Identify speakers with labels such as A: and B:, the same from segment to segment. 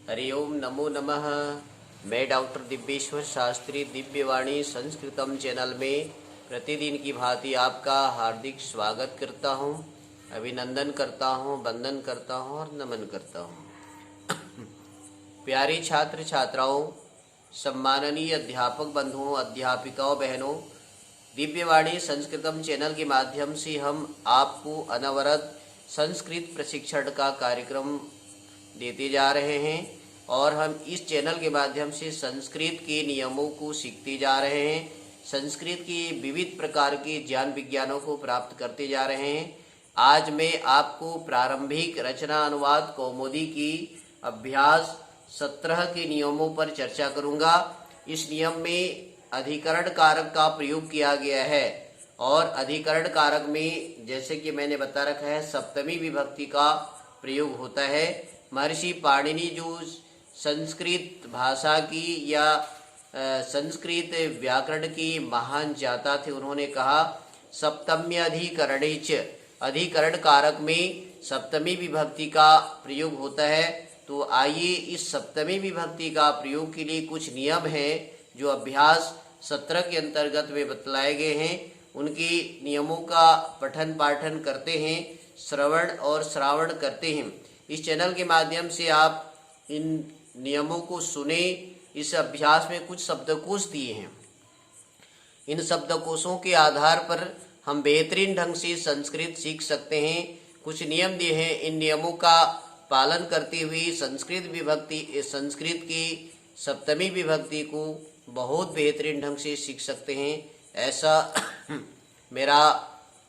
A: हरि ओम नमो नमः। मैं doctor दिव्येश्वर Shastri Divyavani संस्कृतम channel में प्रतिदिन की भांति आपका हार्दिक स्वागत करता हूं, अभिनंदन करता हूं, वंदन करता हूं और नमन करता हूं। प्यारे छात्र छात्राओं, सम्माननीय अध्यापक बंधुओं, अध्यापिकाओं, बहनों, दिव्यवाणी संस्कृतम चैनल के माध्यम से हम आपको अनवरत संस्कृत प्रशिक्षण का कार्यक्रम देते जा रहे हैं और हम इस चैनल के माध्यम से संस्कृत के नियमों को सीखते जा रहे हैं, संस्कृत के विविध प्रकार के ज्ञान विज्ञानों को प्राप्त करते जा रहे हैं। आज मैं आपको प्रारंभिक रचना अनुवाद कौमुदी की अभ्यास 17 के नियमों पर चर्चा करूंगा। इस नियम में अधिकरण कारक का प्रयोग किया गया है और अधिकरण कारक में जैसे कि मैंने बता रखा है सप्तमी विभक्ति का प्रयोग होता है। महर्षि पाणिनि जो संस्कृत भाषा की या संस्कृत व्याकरण की महान ज्ञाता थे, उन्होंने कहा सप्तम्यधिकरणेच, अधिकरण कारक में सप्तमी विभक्ति का प्रयोग होता है। तो आइए इस सप्तमी विभक्ति का प्रयोग के लिए कुछ नियम हैं जो अभ्यास 17 के अंतर्गत में बतलाए गए हैं, उनके नियमों का पठन पाठन करते हैं, श्रवण और श्रावण करते हैं। इस चैनल के माध्यम से आप इन नियमों को सुने। इस अभ्यास में कुछ शब्दकोश दिए हैं, इन शब्दकोशों के आधार पर हम बेहतरीन ढंग से संस्कृत सीख सकते हैं। कुछ नियम दिए हैं, इन नियमों का पालन करते हुए संस्कृत की सप्तमी विभक्ति को बहुत बेहतरीन ढंग से सीख सकते हैं, ऐसा मेरा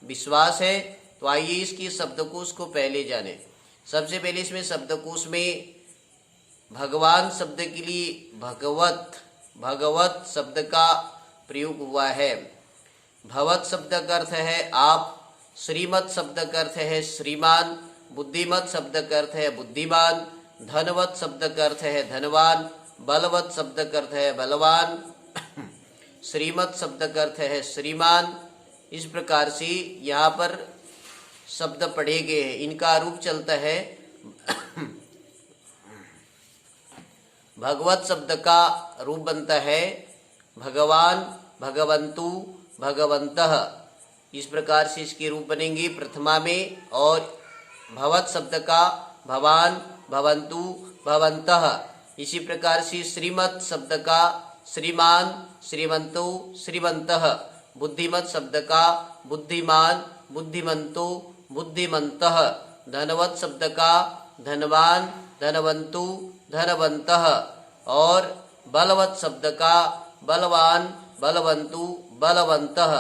A: विश्वास है। तो आइए इसकी शब्दकोश को पहले जानें। सबसे पहले इसमें शब्दकोश में भगवान शब्द के लिए भगवत शब्द का प्रयोग हुआ है। भवत शब्द का अर्थ है आप, श्रीमत शब्द का अर्थ है श्रीमान, बुद्धिमत शब्द का अर्थ है बुद्धिमान, धनवत शब्द का अर्थ है धनवान, बलवत शब्द का अर्थ है बलवान, श्रीमत शब्द का अर्थ है श्रीमान। इस प्रकार से यहाँ पर शब्द पढ़े गए हैं। इनका रूप चलता है भगवत शब्द का रूप बनता है भगवान, भगवंतु, भगवंतः। इस प्रकार से इसके रूप बनेंगे प्रथमा में। और भवत शब्द का भवान, भवंतु, भवंतः। इसी प्रकार से श्रीमत शब्द का श्रीमान, श्रीमंतो, श्रीमंतः। बुद्धिमत शब्द का बुद्धिमान, बुद्धिमंतो, बुद्धिमंतः। धनवत शब्द का धनवान, धनवंतु, धनवंतः। और बलवत शब्द का बलवान, बलवंतु, बलवंतः।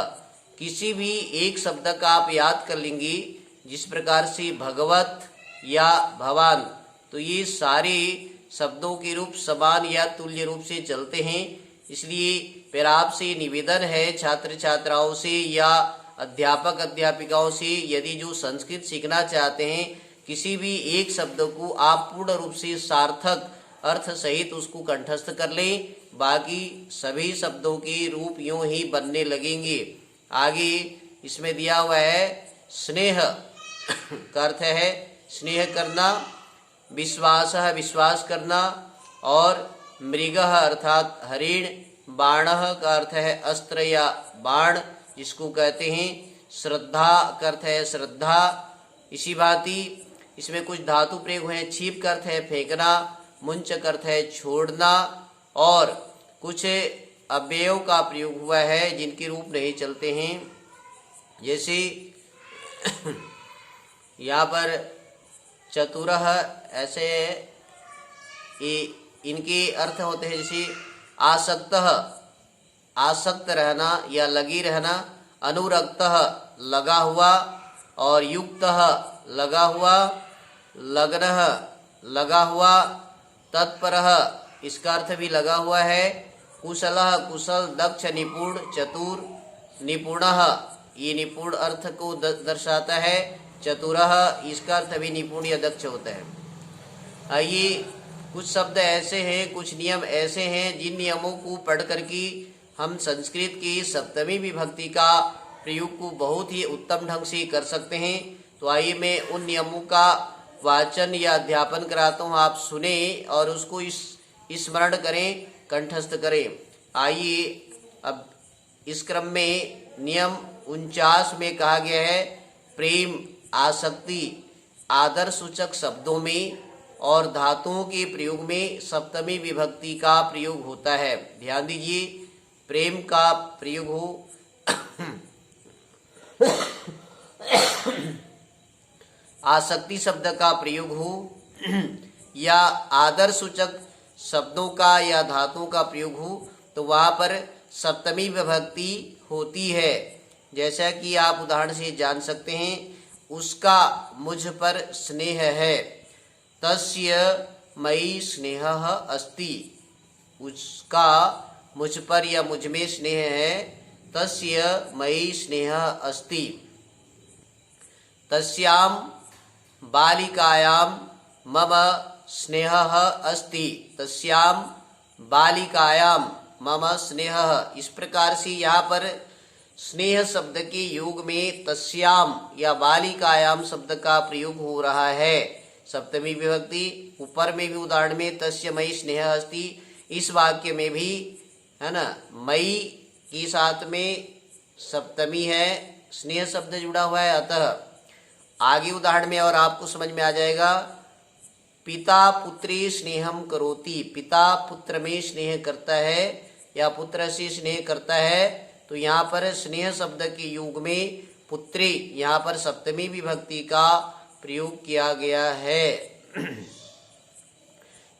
A: किसी भी एक शब्द का आप याद कर लेंगे, जिस प्रकार से भगवत या भवान, तो ये सारे शब्दों के रूप समान या तुल्य रूप से चलते हैं। इसलिए फिर आपसे निवेदन है छात्र छात्राओं से या अध्यापक अध्यापिकाओं से, यदि जो संस्कृत सीखना चाहते हैं, किसी भी एक शब्द को आप पूर्ण रूप से सार्थक अर्थ सहित उसको कंठस्थ कर लें, बाकी सभी शब्दों के रूप यूं ही बनने लगेंगे। आगे इसमें दिया हुआ है स्नेह का अर्थ है स्नेह करना, विश्वासः विश्वास करना, और मृगः अर्थात हरिण, बाणः का अर्थ है अस्त्र या बाण जिसको कहते हैं, श्रद्धा का अर्थ है श्रद्धा। इसी भांति इसमें कुछ धातु प्रयोग हुए हैं। छीप का अर्थ है फेंकना, मुंच का अर्थ है छोड़ना, और कुछ अव्ययों का प्रयोग हुआ है जिनके रूप नहीं चलते हैं। जैसे यहाँ पर चतुरः, ऐसे इनके अर्थ होते हैं जैसे आसक्तः, आसक्त रहना या लगी रहना, अनुरक्तः लगा हुआ, और युक्तः लगा हुआ, लग्नः लगा हुआ, तत्परः इसका अर्थ भी लगा हुआ है, कुशलः कुशल, दक्ष निपुण, चतुर, निपुणः ये निपुण अर्थ को दर्शाता है, चतुरः इसका अर्थ भी निपुण या दक्ष होता है। आइए कुछ शब्द ऐसे हैं, कुछ नियम ऐसे हैं जिन नियमों को पढ़ करके हम संस्कृत की सप्तमी विभक्ति का प्रयोग को बहुत ही उत्तम ढंग से कर सकते हैं। तो आइए मैं उन नियमों का वाचन या अध्यापन कराता हूँ, आप सुने और उसको स्मरण करें, कंठस्थ करें। आइए अब इस क्रम में नियम 49 में कहा गया है प्रेम, आसक्ति आदर सूचक शब्दों में और धातुओं के प्रयोग में सप्तमी विभक्ति का प्रयोग होता है। ध्यान दीजिए, प्रेम का प्रयोग हो आसक्ति शब्द का प्रयोग हो या आदर सूचक शब्दों का या धातुओं का प्रयोग हो तो वहाँ पर सप्तमी विभक्ति होती है। जैसा कि आप उदाहरण से जान सकते हैं, उसका मुझ पर स्नेह है, तस्य मयि स्नेहः अस्ति। उसका मुझ पर या मुझ में स्नेह है, तस्य मयि स्नेहः अस्ति। तस्यां बालिकायां मम स्नेहः अस्ति, तस्यां बालिकायां मम स्नेहः। इस प्रकार से यहाँ पर स्नेह शब्द के योग में तस्याम या बालिकायाम शब्द का प्रयोग हो रहा है, सप्तमी विभक्ति। ऊपर में भी उदाहरण में तस्य मयि स्नेह अस्ति, इस वाक्य में भी है ना, मयि के साथ में सप्तमी है, स्नेह शब्द जुड़ा हुआ है। अतः आगे उदाहरण में और आपको समझ में आ जाएगा, पिता पुत्री स्नेहम करोति, पिता पुत्र में स्नेह करता है या पुत्र से स्नेह करता है। तो यहाँ पर स्नेह शब्द के योग में पुत्री, यहाँ पर सप्तमी विभक्ति का प्रयोग किया गया है।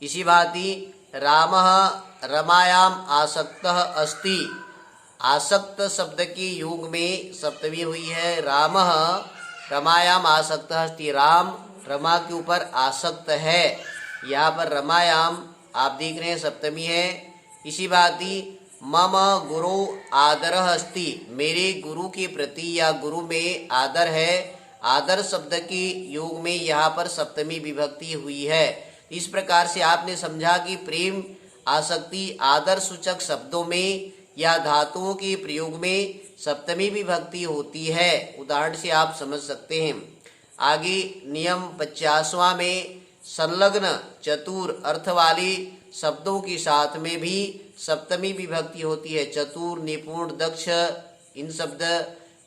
A: इसी भांति रामः रमायाम आसक्तः अस्ति, आसक्त शब्द के योग में सप्तमी हुई है। रामः रमायाम आसक्तः अस्ति, राम रमा के ऊपर आसक्त है, यहाँ पर रमायाम आप देख रहे हैं सप्तमी है। इसी भांति मम गुरु आदरः अस्ति, मेरे गुरु के प्रति या गुरु में आदर है, आदर शब्द के योग में यहाँ पर सप्तमी विभक्ति हुई है। इस प्रकार से आपने समझा कि प्रेम, आसक्ति आदर सूचक शब्दों में या धातुओं के प्रयोग में सप्तमी विभक्ति होती है। उदाहरण से आप समझ सकते हैं। आगे नियम 50वां में संलग्न चतुर अर्थ वाले शब्दों के साथ में भी सप्तमी विभक्ति होती है। चतुर, निपुण, दक्ष, इन शब्द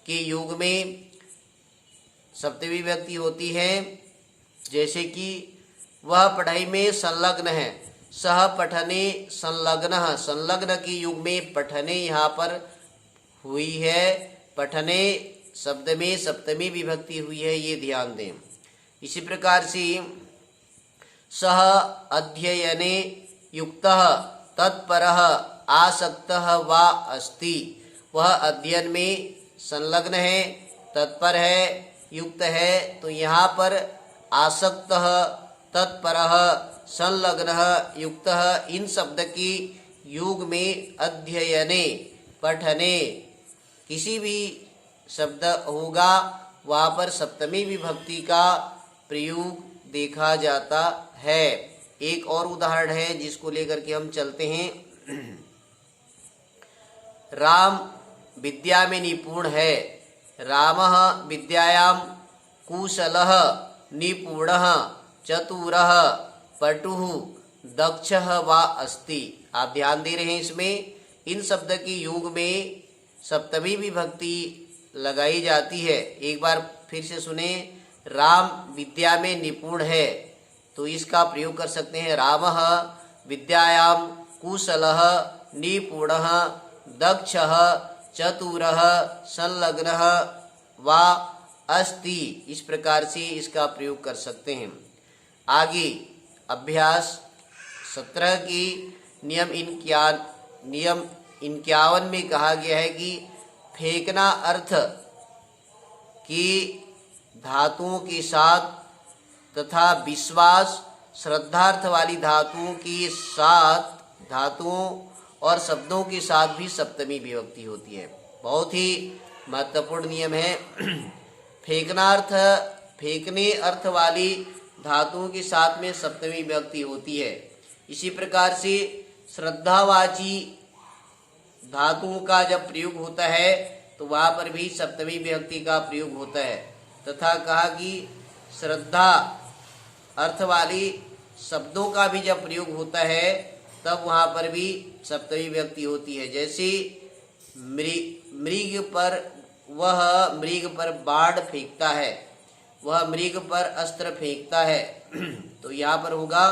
A: के योग में सप्तमी विभक्ति होती है। जैसे कि वह पढ़ाई में संलग्न है, सह पठने संलग्नः, संलग्न के युग में पठने यहाँ पर हुई है, पठने शब्द में सप्तमी विभक्ति हुई है, ये ध्यान दें। इसी प्रकार से सह अध्ययने युक्तः तत्परः आसक्तः वा अस्ति, वह अध्ययन में संलग्न है, तत्पर है, युक्त है। तो यहाँ पर आसक्तः, तत्परः, संलग्नः, युक्तः, इन शब्द की योग में अध्ययने, पठने किसी भी शब्द होगा वहाँ पर सप्तमी विभक्ति का प्रयोग देखा जाता है। एक और उदाहरण है जिसको लेकर के हम चलते हैं। राम विद्या में निपुण है, रामः विद्यायां कुशलः निपुणः चतुरः पटुः दक्षः वा अस्ति। आप ध्यान दे रहे हैं, इसमें इन शब्द के योग में सप्तमी विभक्ति लगाई जाती है। एक बार फिर से सुने, राम विद्या में निपुण है तो इसका प्रयोग कर सकते हैं, रामः विद्यायां कुशलः निपुणः दक्षः चतुरः संलग्नः वा अस्ति। इस प्रकार से इसका प्रयोग कर सकते हैं। आगे अभ्यास 17 की नियम 51 में कहा गया है कि फेंकना अर्थ की धातुओं के साथ तथा विश्वास श्रद्धार्थ वाली धातुओं के साथ, धातुओं और शब्दों के साथ भी सप्तमी विभक्ति होती है। बहुत ही महत्वपूर्ण नियम है। फेंकनार्थ, फेंकने अर्थ वाली धातुओं के साथ में सप्तमी विभक्ति होती है। इसी प्रकार से श्रद्धावाची धातुओं का जब प्रयोग होता है तो वहाँ पर भी सप्तमी विभक्ति का प्रयोग होता है। तथा कहा कि श्रद्धा अर्थ वाली शब्दों का भी जब प्रयोग होता है तब वहाँ पर भी सप्तमी विभक्ति होती है। जैसे मृग पर, वह मृग पर बाण फेंकता है, वह मृग पर अस्त्र फेंकता है। तो यहाँ पर होगा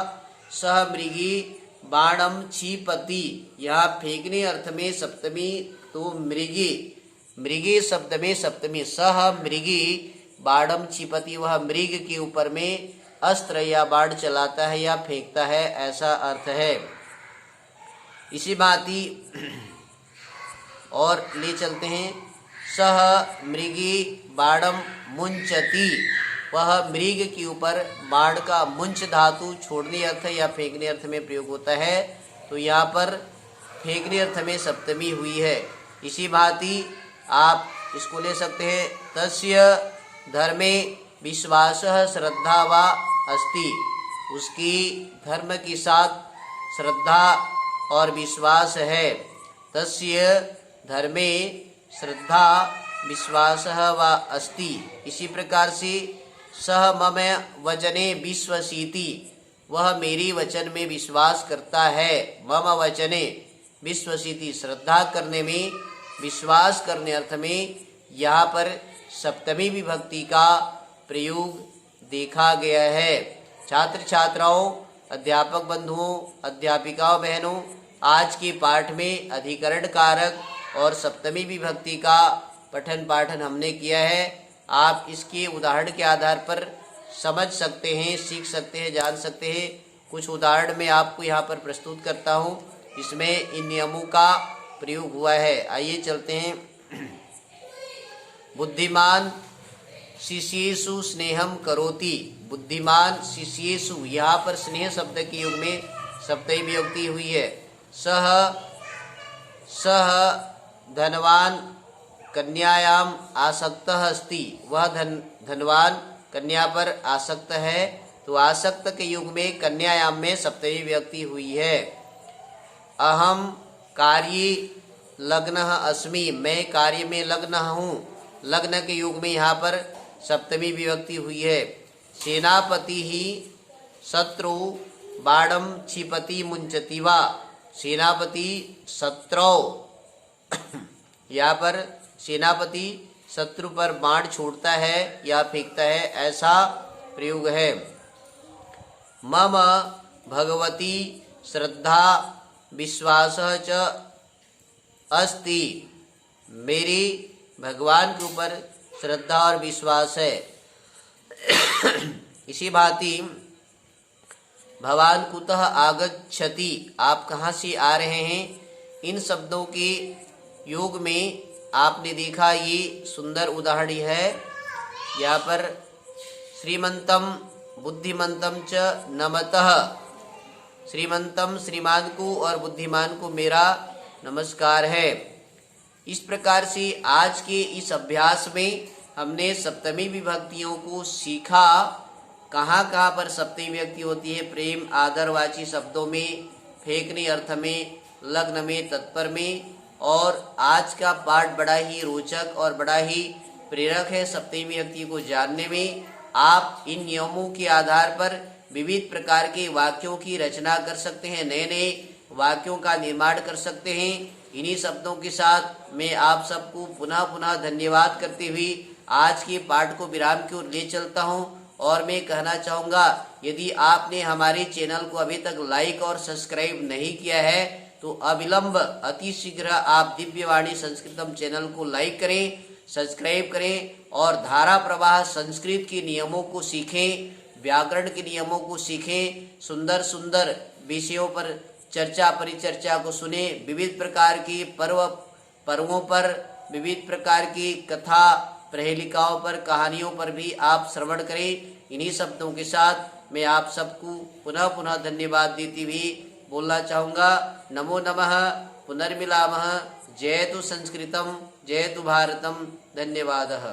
A: सह मृगी बाणम क्षिपति। यहाँ फेंकने अर्थ में सप्तमी, तो मृगी, मृगी शब्द में सप्तमी। सह मृगी बाणम क्षिपति, वह मृग के ऊपर में अस्त्र या बाण चलाता है या फेंकता है, ऐसा अर्थ है। इसी भांति और ले चलते हैं। सह मृगी बाणम मुंचति, वह मृग के ऊपर बाण का मुंच धातु छोड़ने अर्थ या फेंकने अर्थ में प्रयोग होता है। तो यहाँ पर फेंकने अर्थ में सप्तमी हुई है। इसी भांति आप इसको ले सकते हैं। तस्य धर्मे विश्वासः श्रद्धा वा अस्ति, उसकी धर्म के साथ श्रद्धा और विश्वास है। तस्य धर्मे श्रद्धा विश्वासः वा अस्ति। इसी प्रकार से सह मम वचने विश्वसीति, वह मेरी वचन में विश्वास करता है। मम वचने विश्वसीति, श्रद्धा करने में, विश्वास करने अर्थ में यहाँ पर सप्तमी विभक्ति का प्रयोग देखा गया है। छात्र छात्राओं, अध्यापक बंधुओं, अध्यापिकाओं बहनों, आज के पाठ में अधिकरण कारक और सप्तमी विभक्ति का पठन पाठन हमने किया है। आप इसके उदाहरण के आधार पर समझ सकते हैं, सीख सकते हैं, जान सकते हैं। कुछ उदाहरण मैं आपको यहाँ पर प्रस्तुत करता हूँ, इसमें इन नियमों का प्रयोग हुआ है। आइए चलते हैं। बुद्धिमान शिष्येषु स्नेहम करोति, बुद्धिमान शिष्येषु, यहाँ पर स्नेह शब्द के युग में सप्तमी विभक्ति हुई है। सह धनवान कन्यायाम आसक्तः अस्ति, वह धनवान कन्या पर आसक्त है। तो आसक्त के युग में कन्यायाम में सप्तमी विभक्ति हुई है। अहम कार्ये लग्नः अस्मि, मैं कार्य में लग्न हूँ, लग्न के युग में यहाँ पर सप्तमी विभक्ति हुई है। सेनापति ही शत्रु बाणम क्षिपति मुंचति वा, सेनापति शत्रु, यहाँ पर सेनापति शत्रु पर बाण छोड़ता है या फेंकता है, ऐसा प्रयोग है। मम भगवती श्रद्धा विश्वासः च अस्ति, मेरी भगवान के ऊपर श्रद्धा और विश्वास है। इसी भांति भवान कुतः आगच्छति, आप कहाँ से आ रहे हैं। इन शब्दों के योग में आपने देखा ये सुंदर उदाहरण है। यहाँ पर श्रीमंतम बुद्धिमंतम च नमतः, श्रीमंतम श्रीमान को और बुद्धिमान को मेरा नमस्कार है। इस प्रकार से आज के इस अभ्यास में हमने सप्तमी विभक्तियों को सीखा। कहाँ कहाँ पर सप्तमी विभक्ति होती है, प्रेम आदरवाची शब्दों में, फेंकने अर्थ में, लग्न में, तत्पर में। और आज का पाठ बड़ा ही रोचक और बड़ा ही प्रेरक है सप्तमी विभक्ति को जानने में। आप इन नियमों के आधार पर विविध प्रकार के वाक्यों की रचना कर सकते हैं, नए नए वाक्यों का निर्माण कर सकते हैं। इन्हीं शब्दों के साथ मैं आप सबको पुनः पुनः धन्यवाद करते हुए आज के पाठ को विराम की ओर ले चलता हूं। और मैं कहना चाहूँगा, यदि आपने हमारे चैनल को अभी तक लाइक और सब्सक्राइब नहीं किया है तो अविलंब अति शीघ्र आप दिव्यवाणी संस्कृतम चैनल को लाइक करें, सब्सक्राइब करें और धारा प्रवाह संस्कृत के नियमों को सीखें, व्याकरण के नियमों को सीखें, सुंदर सुंदर विषयों पर चर्चा परिचर्चा को सुने, विविध प्रकार की पर्वों पर, विविध प्रकार की कथा प्रहेलिकाओं पर, कहानियों पर भी आप श्रवण करें। इन्हीं शब्दों के साथ मैं आप सबको पुनः पुनः धन्यवाद देती हुई बोलना चाहूँगा। नमो नमः, पुनर्मिलामः। जयतु संस्कृतम, जयतु भारतम। धन्यवादः।